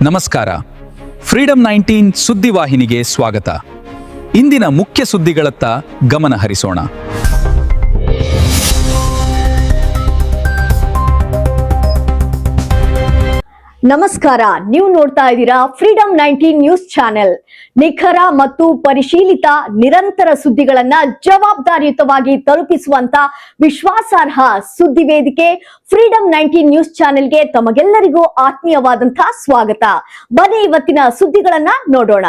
ನಮಸ್ಕಾರ. ಫ್ರೀಡಂ 19 ಸುದ್ದಿವಾಹಿನಿಗೆ ಸ್ವಾಗತ. ಇಂದಿನ ಮುಖ್ಯ ಸುದ್ದಿಗಳತ್ತ ಗಮನ ಹರಿಸೋಣ. ನಮಸ್ಕಾರ, ನೀವು ನೋಡ್ತಾ ಇದ್ದೀರಾ ಫ್ರೀಡಂ 19 ನ್ಯೂಸ್ ಚಾನೆಲ್. ನಿಖರ ಮತ್ತು ಪರಿಶೀಲಿತ ನಿರಂತರ ಸುದ್ದಿಗಳನ್ನ ಜವಾಬ್ದಾರಿಯುತವಾಗಿ ತಲುಪಿಸುವಂತ ವಿಶ್ವಾಸಾರ್ಹ ಸುದ್ದಿ ವೇದಿಕೆ ಫ್ರೀಡಂ 19 ನ್ಯೂಸ್ ಚಾನೆಲ್ಗೆ ತಮಗೆಲ್ಲರಿಗೂ ಆತ್ಮೀಯವಾದಂತಹ ಸ್ವಾಗತ. ಬನ್ನಿ ಇವತ್ತಿನ ಸುದ್ದಿಗಳನ್ನ ನೋಡೋಣ.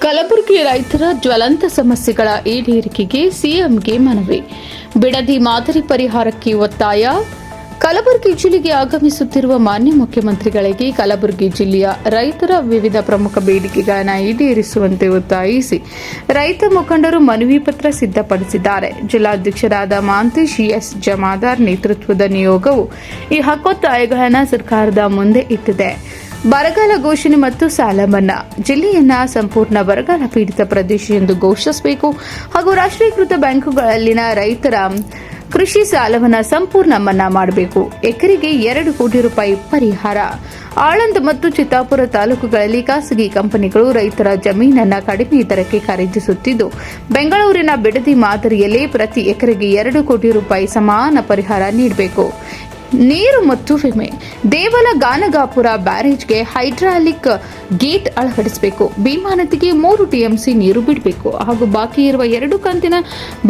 ಕಲಬುರಗಿ ರೈತರ ಜ್ವಲಂತ ಸಮಸ್ಯೆಗಳ ಈಡೇರಿಕೆಗೆ ಸಿಎಂಗೆ ಮನವಿ. ಬಿಡದಿ ಮಾದರಿ ಪರಿಹಾರಕ್ಕೆ ಒತ್ತಾಯ. ಕಲಬುರಗಿ ಜಿಲ್ಲೆಗೆ ಆಗಮಿಸುತ್ತಿರುವ ಮಾನ್ಯ ಮುಖ್ಯಮಂತ್ರಿಗಳಿಗೆ ಕಲಬುರಗಿ ಜಿಲ್ಲೆಯ ರೈತರ ವಿವಿಧ ಪ್ರಮುಖ ಬೇಡಿಕೆಗಳನ್ನು ಈಡೇರಿಸುವಂತೆ ಒತ್ತಾಯಿಸಿ ರೈತ ಮುಖಂಡರು ಮನವಿ ಪತ್ರ ಸಿದ್ಧಪಡಿಸಿದ್ದಾರೆ. ಜಿಲ್ಲಾಧ್ಯಕ್ಷರಾದ ಮಾಂತೇಶ್ ಎಸ್ ಜಮಾದಾರ್ ನೇತೃತ್ವದ ನಿಯೋಗವು ಈ ಹಕ್ಕೊತ್ತಾಯಗಳನ್ನು ಸರ್ಕಾರದ ಮುಂದೆ ಇಟ್ಟಿದೆ. ಬರಗಾಲ ಘೋಷಣೆ ಮತ್ತು ಸಾಲ ಮನ್ನಾ. ಜಿಲ್ಲೆಯನ್ನ ಸಂಪೂರ್ಣ ಬರಗಾಲ ಪೀಡಿತ ಪ್ರದೇಶ ಎಂದು ಘೋಷಿಸಬೇಕು ಹಾಗೂ ರಾಷ್ಟ್ರೀಕೃತ ಬ್ಯಾಂಕುಗಳಲ್ಲಿನ ರೈತರ ಕೃಷಿ ಸಾಲವನ್ನು ಸಂಪೂರ್ಣ ಮನ್ನಾ ಮಾಡಬೇಕು. ಎಕರೆಗೆ 2 ಕೋಟಿ ರೂಪಾಯಿ ಪರಿಹಾರ. ಆಳಂದ ಮತ್ತು ಚಿತ್ತಾಪುರ ತಾಲೂಕುಗಳಲ್ಲಿ ಖಾಸಗಿ ಕಂಪನಿಗಳು ರೈತರ ಜಮೀನನ್ನು ಕಡಿಮೆ ದರಕ್ಕೆ ಖರೀದಿಸುತ್ತಿದ್ದು, ಬೆಂಗಳೂರಿನ ಬಿಡದಿ ಮಾದರಿಯಲ್ಲೇ ಪ್ರತಿ ಎಕರೆಗೆ 2 ಕೋಟಿ ರೂಪಾಯಿ ಸಮಾನ ಪರಿಹಾರ ನೀಡಬೇಕು. ನೀರು ಮತ್ತು ವಿಮೆ. ದೇವಲ ಗಾನಗಾಪುರ ಬ್ಯಾರೇಜ್ಗೆ ಹೈಡ್ರಾಲಿಕ್ ಗೇಟ್ ಅಳವಡಿಸಬೇಕು. ಭೀಮಾ ನದಿಗೆ 3 ಟಿಎಂಸಿ ನೀರು ಬಿಡಬೇಕು ಹಾಗೂ ಬಾಕಿ ಇರುವ 2 ಕಂತಿನ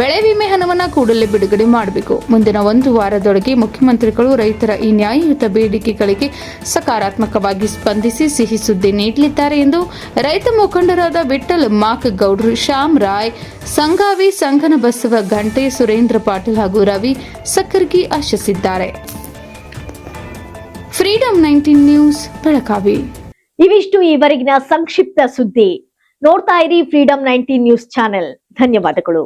ಬೆಳೆ ವಿಮೆ ಹಣವನ್ನು ಕೂಡಲೇ ಬಿಡುಗಡೆ ಮಾಡಬೇಕು. ಮುಂದಿನ 1 ವಾರದೊಳಗೆ ಮುಖ್ಯಮಂತ್ರಿಗಳು ರೈತರ ಈ ನ್ಯಾಯಯುತ ಬೇಡಿಕೆಗಳಿಗೆ ಸಕಾರಾತ್ಮಕವಾಗಿ ಸ್ಪಂದಿಸಿ ಸಿಹಿ ಸುದ್ದಿ ನೀಡಲಿದ್ದಾರೆ ಎಂದು ರೈತ ಮುಖಂಡರಾದ ವಿಠ್ಠಲ್ ಮಾಕ್ ಗೌಡ್ರು, ಶ್ಯಾಮ್ ರಾಯ್ ಸಂಗಾವಿ, ಸಂಗನ ಬಸವ ಗಂಟೆ, ಸುರೇಂದ್ರ ಪಾಟೀಲ್ ಹಾಗೂ ರವಿ ಸಕ್ಕರ್ಗಿ ಆಶಿಸಿದ್ದಾರೆ. Freedom 19 news Belagavi. ಇವಿಷ್ಟು ಈವರೆಗಿನ ಸಂಕ್ಷಿಪ್ತ ಸುದ್ದಿ. ನೋಡ್ತಾ ಇರಿ ಫ್ರೀಡಂ 19 ನ್ಯೂಸ್ ಚಾನೆಲ್. ಧನ್ಯವಾದಗಳು.